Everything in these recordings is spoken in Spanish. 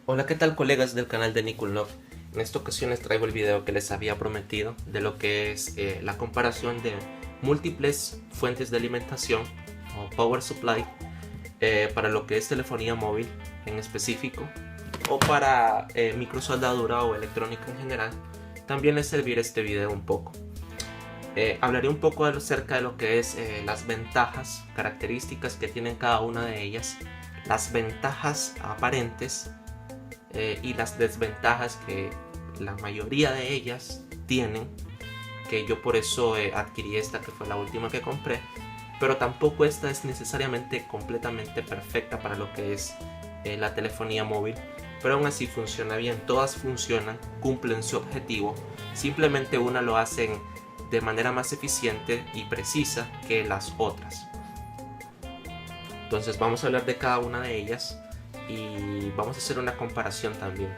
Hola, ¿qué tal colegas del canal de Nikulov? En esta ocasión les traigo el video que les había prometido de lo que es la comparación de múltiples fuentes de alimentación o power supply para lo que es telefonía móvil en específico o para microsoldadura o electrónica en general. También les servirá este video un poco. Hablaré un poco acerca de lo que es las ventajas, características que tienen cada una de ellas, las ventajas aparentes y las desventajas que la mayoría de ellas tienen, que yo por eso adquirí esta que fue la última que compré, pero tampoco esta es necesariamente completamente perfecta para lo que es la telefonía móvil, pero aún así funciona bien, todas funcionan, cumplen su objetivo, simplemente una lo hacen de manera más eficiente y precisa que las otras. Entonces vamos a hablar de cada una de ellas y vamos a hacer una comparación también.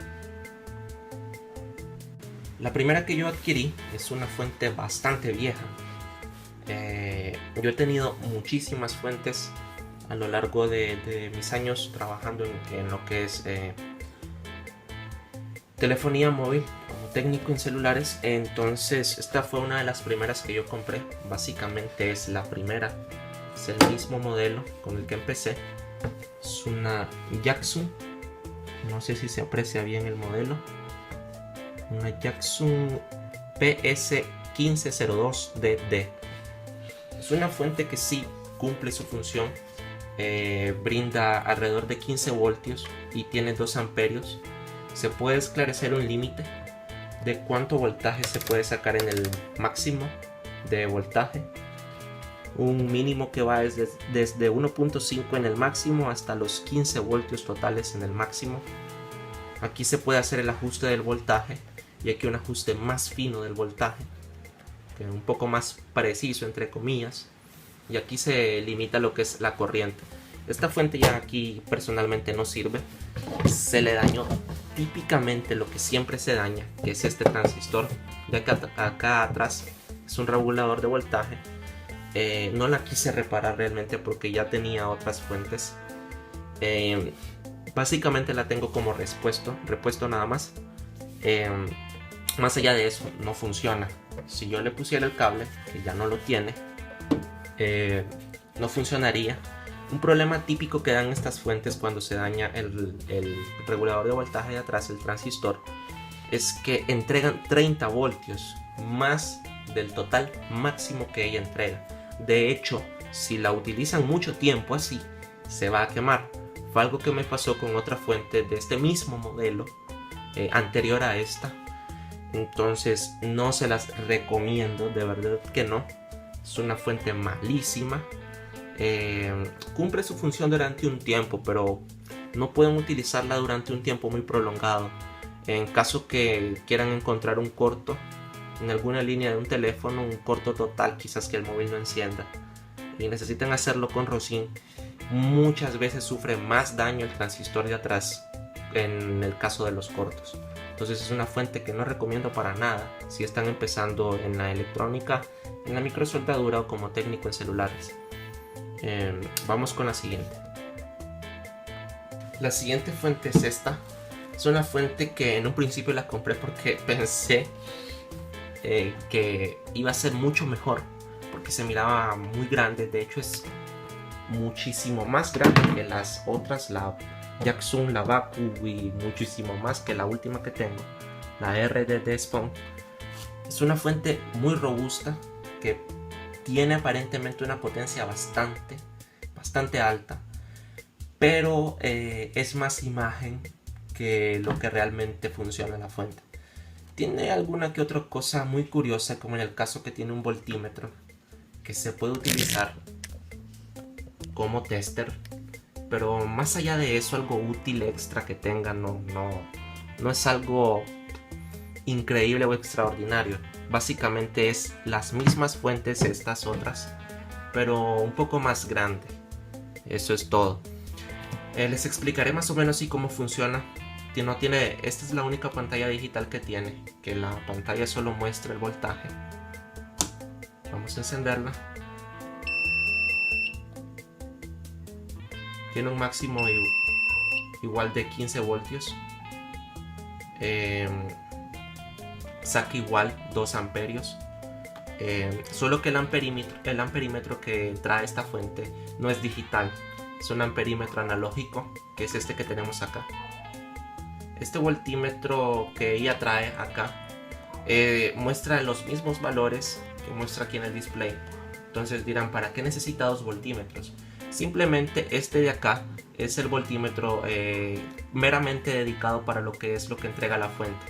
La primera que yo adquirí es una fuente bastante vieja. Yo he tenido muchísimas fuentes a lo largo de mis años trabajando en lo que es telefonía móvil como técnico en celulares. Entonces esta fue una de las primeras que yo compré. Básicamente es la primera, es el mismo modelo con el que empecé. Es una Yaksun, no sé si se aprecia bien el modelo, una Yaksun PS1502DD. Es una fuente que sí cumple su función, brinda alrededor de 15 voltios y tiene 2 amperios. Se puede esclarecer un límite de cuánto voltaje se puede sacar en el máximo de voltaje. Un mínimo que va desde 1.5 en el máximo hasta los 15 voltios totales en el máximo. Aquí se puede hacer el ajuste del voltaje y aquí un ajuste más fino del voltaje, que un poco más preciso entre comillas, y aquí se limita lo que es la corriente. Esta fuente ya aquí personalmente no sirve, se le dañó típicamente lo que siempre se daña, que es este transistor de acá atrás, es un regulador de voltaje. No la quise reparar realmente porque ya tenía otras fuentes. Básicamente la tengo como repuesto nada más. Más allá de eso no funciona. Si yo le pusiera el cable, que ya no lo tiene, no funcionaría. Un problema típico que dan estas fuentes cuando se daña el regulador de voltaje de atrás, el transistor, es que entregan 30 voltios más del total máximo que ella entrega. De hecho, si la utilizan mucho tiempo así, se va a quemar. Fue algo que me pasó con otra fuente de este mismo modelo anterior a esta. Entonces no se las recomiendo, de verdad que no. Es una fuente malísima. Cumple su función durante un tiempo, pero no pueden utilizarla durante un tiempo muy prolongado. En caso que quieran encontrar un corto en alguna línea de un teléfono, un corto total, quizás que el móvil no encienda y necesitan hacerlo con Rosin, muchas veces sufre más daño el transistor de atrás en el caso de los cortos. Entonces es una fuente que no recomiendo para nada si están empezando en la electrónica, en la microsoldadura o como técnico en celulares. Vamos con la siguiente. La siguiente fuente es esta. Es una fuente que en un principio la compré porque pensé que iba a ser mucho mejor, porque se miraba muy grande. De hecho es muchísimo más grande que las otras, la Yaksun, la Baku y muchísimo más que la última que tengo, la RDD Spawn. Es una fuente muy robusta que tiene aparentemente una potencia bastante alta, pero es más imagen que lo que realmente funciona en la fuente. Tiene alguna que otra cosa muy curiosa, como en el caso que tiene un voltímetro que se puede utilizar como tester, pero más allá de eso, algo útil extra que tenga no es algo increíble o extraordinario. Básicamente es las mismas fuentes estas otras, pero un poco más grande. Eso es todo. Les explicaré más o menos cómo funciona. No tiene, esta es la única pantalla digital que tiene, que la pantalla solo muestra el voltaje. Vamos a encenderla. Tiene un máximo igual de 15 voltios. Saca igual 2 amperios. Solo que el amperímetro que trae esta fuente no es digital, es un amperímetro analógico, que es este que tenemos acá. Este voltímetro que ella trae acá muestra los mismos valores que muestra aquí en el display. Entonces dirán, ¿para qué necesita 2 voltímetros? Simplemente este de acá es el voltímetro meramente dedicado para lo que entrega la fuente.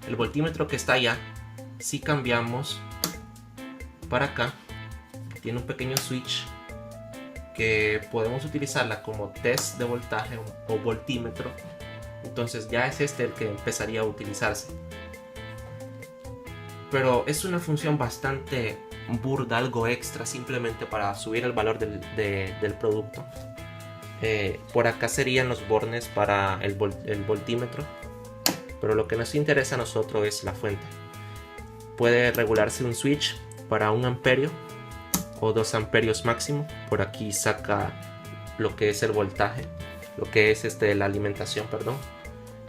El voltímetro que está allá, si cambiamos para acá, tiene un pequeño switch que podemos utilizarla como test de voltaje o voltímetro. Entonces ya es este el que empezaría a utilizarse. Pero es una función bastante burda, algo extra, simplemente para subir el valor del producto. Por acá serían los bornes para el voltímetro, pero lo que nos interesa a nosotros es la fuente. Puede regularse un switch para 1 amperio o 2 amperios máximo. Por aquí saca lo que es el voltaje, lo que es la alimentación, perdón.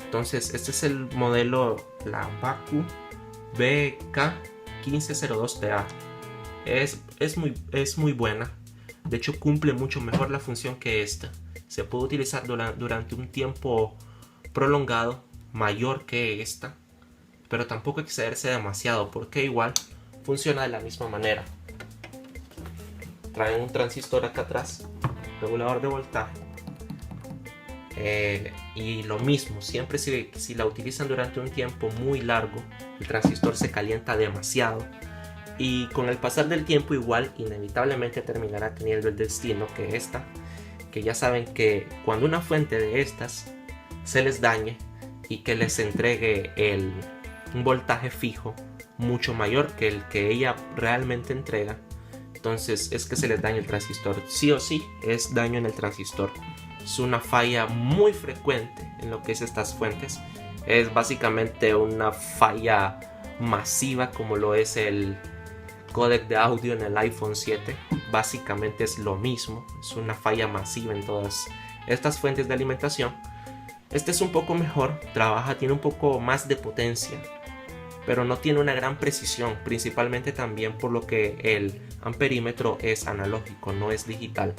Entonces este es el modelo, la Baku BK1502TA. Es muy buena. De hecho cumple mucho mejor la función que esta. Se puede utilizar durante un tiempo prolongado, mayor que esta, pero tampoco excederse demasiado, porque igual funciona de la misma manera. Traen un transistor acá atrás, regulador de voltaje, y lo mismo, siempre si la utilizan durante un tiempo muy largo, el transistor se calienta demasiado, y con el pasar del tiempo igual inevitablemente terminará teniendo el destino que esta, que ya saben que cuando una fuente de estas se les dañe y que les entregue un voltaje fijo mucho mayor que el que ella realmente entrega, entonces es que se les daña el transistor. Sí o sí es daño en el transistor. Es una falla muy frecuente en lo que es estas fuentes. Es básicamente una falla masiva, como lo es el códec de audio en el iPhone 7. Básicamente es lo mismo, es una falla masiva en todas estas fuentes de alimentación. Este es un poco mejor, tiene un poco más de potencia, pero no tiene una gran precisión, principalmente también por lo que el amperímetro es analógico, no es digital.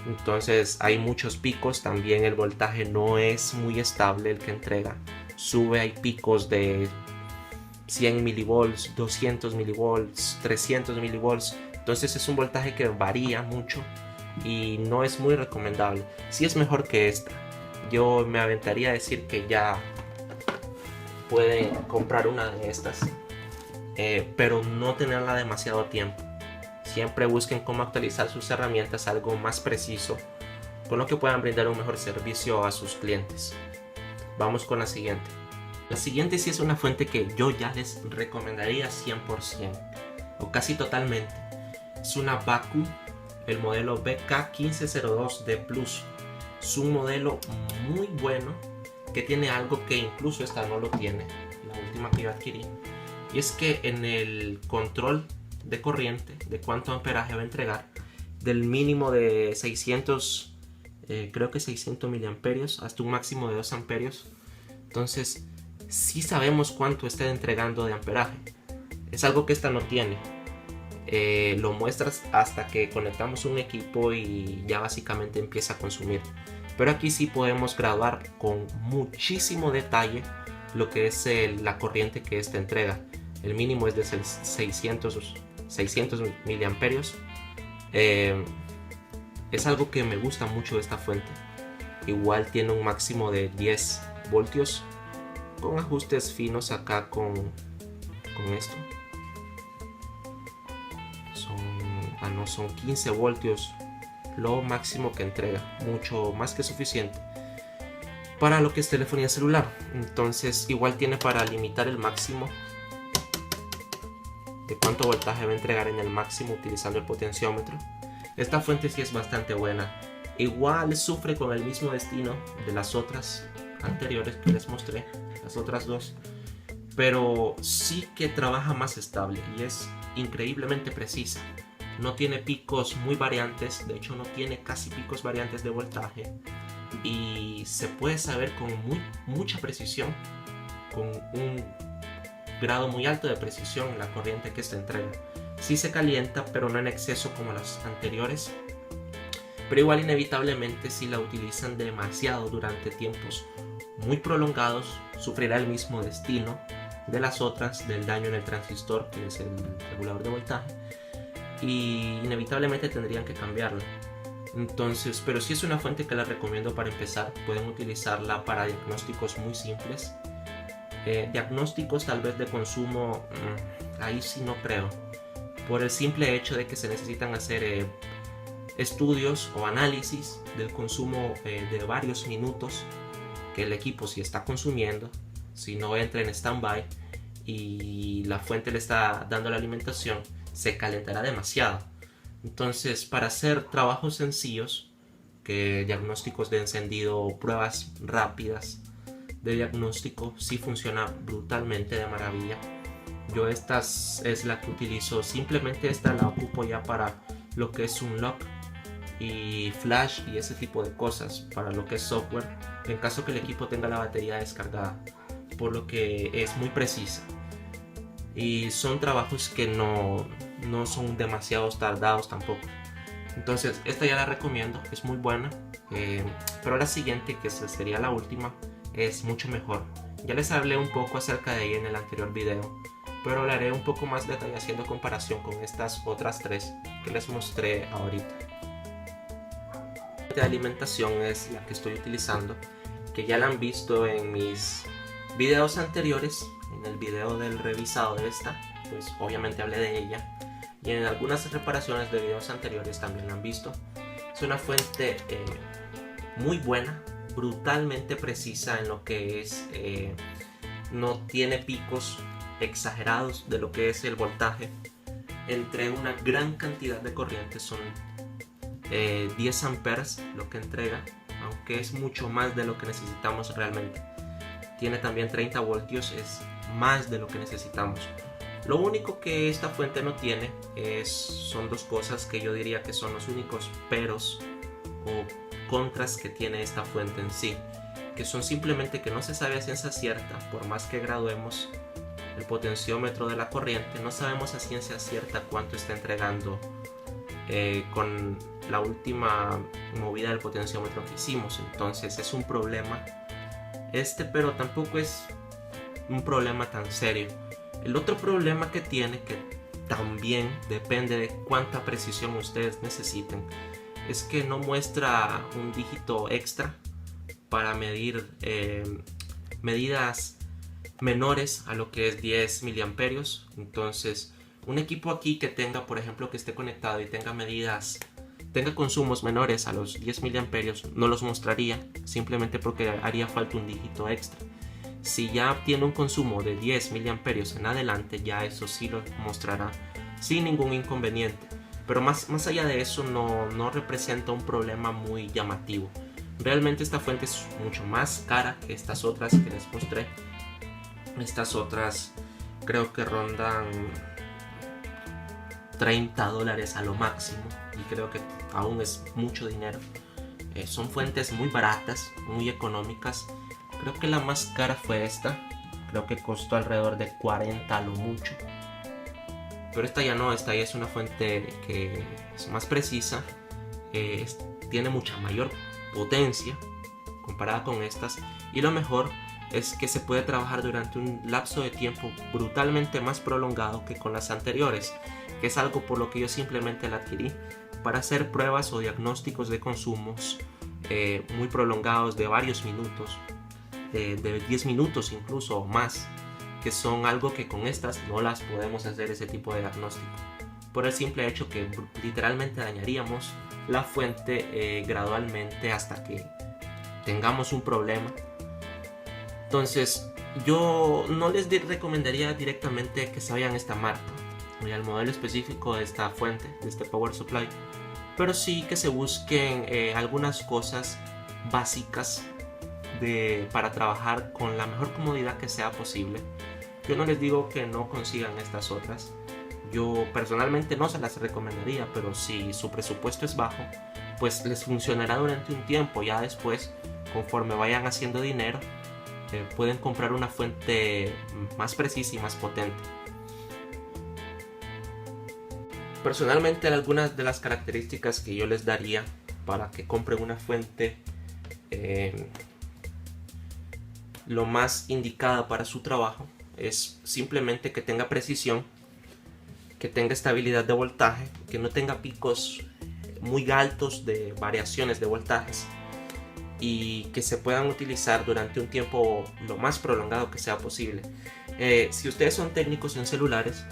Entonces hay muchos picos, también el voltaje no es muy estable el que entrega. Hay picos de 100 milivolts, 200 milivolts, 300 milivolts. Entonces es un voltaje que varía mucho y no es muy recomendable. Sí es mejor que esta. Yo me aventaría a decir que ya pueden comprar una de estas, pero no tenerla demasiado tiempo. Siempre busquen cómo actualizar sus herramientas a algo más preciso, con lo que puedan brindar un mejor servicio a sus clientes. Vamos con la siguiente. La siguiente sí es una fuente que yo ya les recomendaría 100% o casi totalmente. Es una Baku, el modelo BK1502D Plus. Es un modelo muy bueno que tiene algo que incluso esta no lo tiene, la última que yo adquirí, y es que en el control de corriente, de cuánto amperaje va a entregar, del mínimo de 600, creo que 600 miliamperios hasta un máximo de 2 amperios. Entonces sí sabemos cuánto está entregando de amperaje. Es algo que esta no tiene. Lo muestras hasta que conectamos un equipo y ya básicamente empieza a consumir. Pero aquí sí podemos graduar con muchísimo detalle lo que es la corriente que esta entrega. El mínimo es de 600 miliamperios. Es algo que me gusta mucho de esta fuente. Igual tiene un máximo de 10 voltios con ajustes finos acá con esto. Son 15 voltios lo máximo que entrega, mucho más que suficiente para lo que es telefonía celular. Entonces igual tiene para limitar el máximo de cuánto voltaje va a entregar en el máximo utilizando el potenciómetro. Esta fuente sí es bastante buena. Igual sufre con el mismo destino de las otras anteriores que les mostré, las otras dos, pero sí que trabaja más estable y es increíblemente precisa. No tiene picos muy variantes, de hecho no tiene casi picos variantes de voltaje, y y se puede saber con mucha precisión, con un grado muy alto de precisión, la corriente que se entrega. Sí se calienta, pero no en exceso como las anteriores, pero igual inevitablemente si la utilizan demasiado durante tiempos muy prolongados sufrirá el mismo destino de las otras, del daño en el transistor, que es el regulador de voltaje, y inevitablemente tendrían que cambiarla. Entonces, pero sí es una fuente que la recomiendo para empezar. Pueden utilizarla para diagnósticos muy simples. Diagnósticos tal vez de consumo, ahí sí no creo, por el simple hecho de que se necesitan hacer estudios o análisis del consumo de varios minutos que el equipo sí está consumiendo, si no entra en stand-by y la fuente le está dando la alimentación, se calentará demasiado. Entonces, para hacer trabajos sencillos, que diagnósticos de encendido o pruebas rápidas de diagnóstico, sí funciona brutalmente de maravilla. Yo esta es la que utilizo, simplemente esta la ocupo ya para lo que es un lock y flash y ese tipo de cosas, para lo que es software, en caso que el equipo tenga la batería descargada, por lo que es muy precisa y son trabajos que no son demasiado tardados tampoco. Entonces esta ya la recomiendo, es muy buena, pero la siguiente, que sería la última, es mucho mejor. Ya les hablé un poco acerca de ella en el anterior video, pero hablaré un poco más detalle haciendo comparación con estas otras tres que les mostré ahorita. De alimentación es la que estoy utilizando, que ya la han visto en mis videos anteriores. En el video del revisado de esta, pues obviamente hablé de ella, y en algunas reparaciones de videos anteriores también la han visto. Es una fuente muy buena, brutalmente precisa en lo que es, no tiene picos exagerados de lo que es el voltaje. Entre una gran cantidad de corriente, son 10 amperes lo que entrega, aunque es mucho más de lo que necesitamos realmente. Tiene también 30 voltios, es más de lo que necesitamos. Lo único que esta fuente no tiene son dos cosas que yo diría que son los únicos peros o contras que tiene esta fuente en sí, que son simplemente que no se sabe a ciencia cierta, por más que graduemos el potenciómetro de la corriente, no sabemos a ciencia cierta cuánto está entregando con la última movida del potenciómetro que hicimos. Entonces es un problema pero tampoco es un problema tan serio. El otro problema que tiene, que también depende de cuánta precisión ustedes necesiten, es que no muestra un dígito extra para medir medidas menores a lo que es 10 miliamperios. Entonces un equipo aquí que tenga, por ejemplo, que esté conectado y tenga consumos menores a los 10 miliamperios, no los mostraría, simplemente porque haría falta un dígito extra. Si ya tiene un consumo de 10 miliamperios en adelante, ya eso sí lo mostrará sin ningún inconveniente. Pero más allá de eso no representa un problema muy llamativo. Realmente esta fuente es mucho más cara que estas otras que les mostré. Estas otras creo que rondan $30 a lo máximo, y creo que aún es mucho dinero. Son fuentes muy baratas, muy económicas. Creo que la más cara fue esta, creo que costó alrededor de 40 a lo mucho. Pero esta ya no, esta ya es una fuente que es más precisa, tiene mucha mayor potencia comparada con estas, y lo mejor es que se puede trabajar durante un lapso de tiempo brutalmente más prolongado que con las anteriores, que es algo por lo que yo simplemente la adquirí, para hacer pruebas o diagnósticos de consumos muy prolongados de varios minutos, de 10 minutos incluso o más, que son algo que con estas no las podemos hacer, ese tipo de diagnóstico, por el simple hecho que literalmente dañaríamos la fuente gradualmente hasta que tengamos un problema. Entonces yo no les recomendaría directamente que se vayan a esta marca y al modelo específico de esta fuente, de este power supply, pero sí que se busquen algunas cosas básicas para trabajar con la mejor comodidad que sea posible. Yo no les digo que no consigan estas otras, yo personalmente no se las recomendaría, pero si su presupuesto es bajo, pues les funcionará durante un tiempo. Ya después conforme vayan haciendo dinero, pueden comprar una fuente más precisa y más potente. Personalmente, algunas de las características que yo les daría para que compren una fuente lo más indicada para su trabajo es simplemente que tenga precisión, que tenga estabilidad de voltaje, que no tenga picos muy altos de variaciones de voltajes y que se puedan utilizar durante un tiempo lo más prolongado que sea posible. Si ustedes son técnicos en celulares,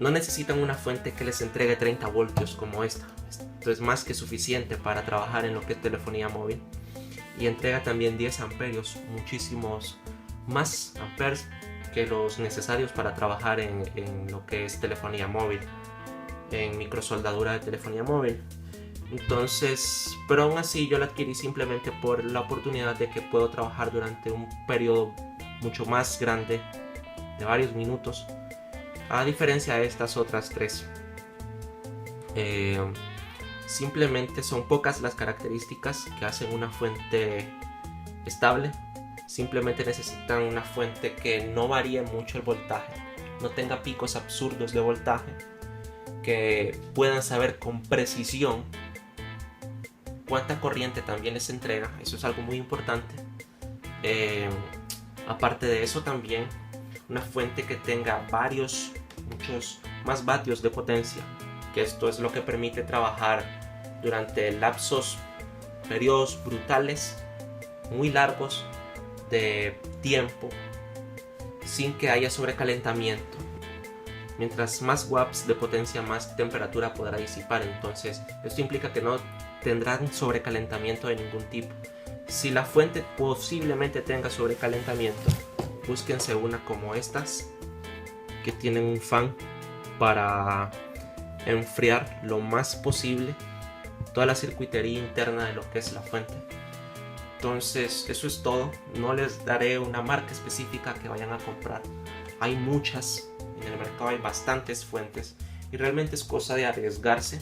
no necesitan una fuente que les entregue 30 voltios como esta. Esto es más que suficiente para trabajar en lo que es telefonía móvil, y entrega también 10 amperios, muchísimos más amperes que los necesarios para trabajar en lo que es telefonía móvil, en microsoldadura de telefonía móvil. Entonces, pero aún así yo la adquirí simplemente por la oportunidad de que puedo trabajar durante un periodo mucho más grande, de varios minutos, a diferencia de estas otras tres. Simplemente son pocas las características que hacen una fuente estable. Simplemente necesitan una fuente que no varíe mucho el voltaje, no tenga picos absurdos de voltaje, que puedan saber con precisión cuánta corriente también les entrega. Eso es algo muy importante. Aparte de eso, también una fuente que tenga muchos más vatios de potencia, que esto es lo que permite trabajar durante lapsos, periodos brutales, muy largos de tiempo, sin que haya sobrecalentamiento. Mientras más watts de potencia, más temperatura podrá disipar. Entonces esto implica que no tendrán sobrecalentamiento de ningún tipo. Si la fuente posiblemente tenga sobrecalentamiento, búsquense una como estas, que tienen un fan para enfriar lo más posible toda la circuitería interna de lo que es la fuente. Entonces eso es todo. No les daré una marca específica que vayan a comprar. Hay muchas en el mercado, hay bastantes fuentes y realmente es cosa de arriesgarse.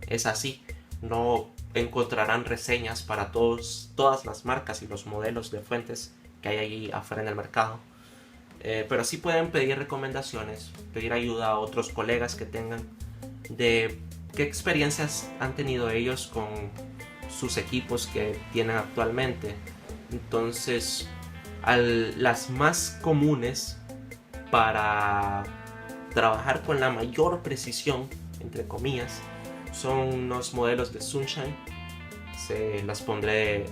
Es así, no encontrarán reseñas para todas las marcas y los modelos de fuentes que hay ahí afuera en el mercado. Pero sí pueden pedir recomendaciones, pedir ayuda a otros colegas que tengan, de qué experiencias han tenido ellos con sus equipos que tienen actualmente. Entonces, las más comunes para trabajar con la mayor precisión, entre comillas, son los modelos de Sunshine. Se las pondré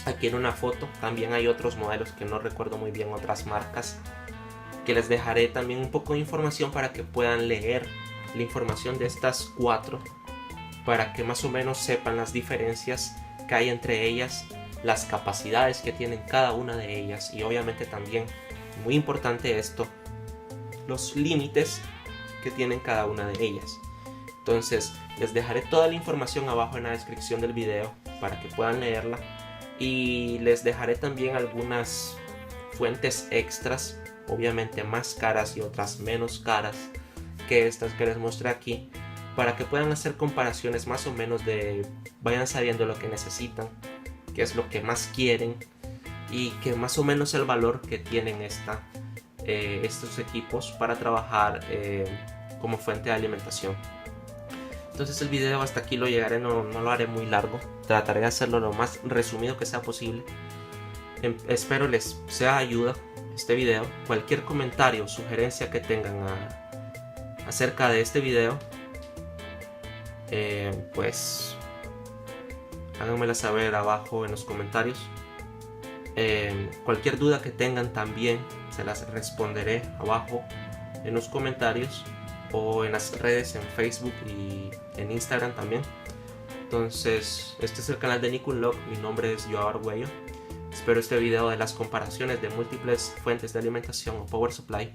aquí en una foto. También hay otros modelos que no recuerdo muy bien, otras marcas, que les dejaré también un poco de información para que puedan leer la información de estas cuatro, para que más o menos sepan las diferencias que hay entre ellas, las capacidades que tienen cada una de ellas y obviamente también, muy importante esto, los límites que tienen cada una de ellas. Entonces les dejaré toda la información abajo en la descripción del video para que puedan leerla, y les dejaré también algunas fuentes extras, obviamente más caras y otras menos caras que estas que les mostré aquí, para que puedan hacer comparaciones más o menos, vayan sabiendo lo que necesitan, qué es lo que más quieren y que más o menos el valor que tienen estos equipos para trabajar como fuente de alimentación. Entonces el video hasta aquí lo llegaré, no lo haré muy largo, trataré de hacerlo lo más resumido que sea posible. Espero les sea ayuda este video. Cualquier comentario o sugerencia que tengan acerca de este video, pues háganmela saber abajo en los comentarios. Cualquier duda que tengan también se las responderé abajo en los comentarios o en las redes, en Facebook y en Instagram también. Entonces este es el canal de Nikunlog, mi nombre es Joao Arguello. Espero este video de las comparaciones de múltiples fuentes de alimentación o power supply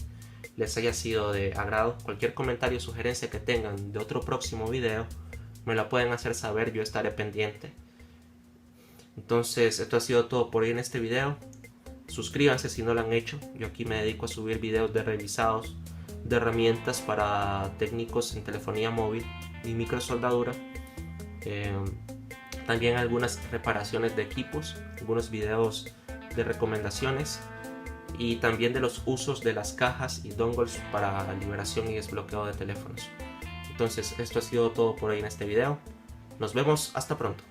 les haya sido de agrado. Cualquier comentario o sugerencia que tengan de otro próximo video me la pueden hacer saber, yo estaré pendiente. Entonces esto ha sido todo por hoy en este video. Suscríbanse si no lo han hecho. Yo aquí me dedico a subir videos de revisados de herramientas para técnicos en telefonía móvil y microsoldadura. también algunas reparaciones de equipos, algunos videos de recomendaciones y también de los usos de las cajas y dongles para liberación y desbloqueo de teléfonos. Entonces esto ha sido todo por hoy en este video. Nos vemos hasta pronto.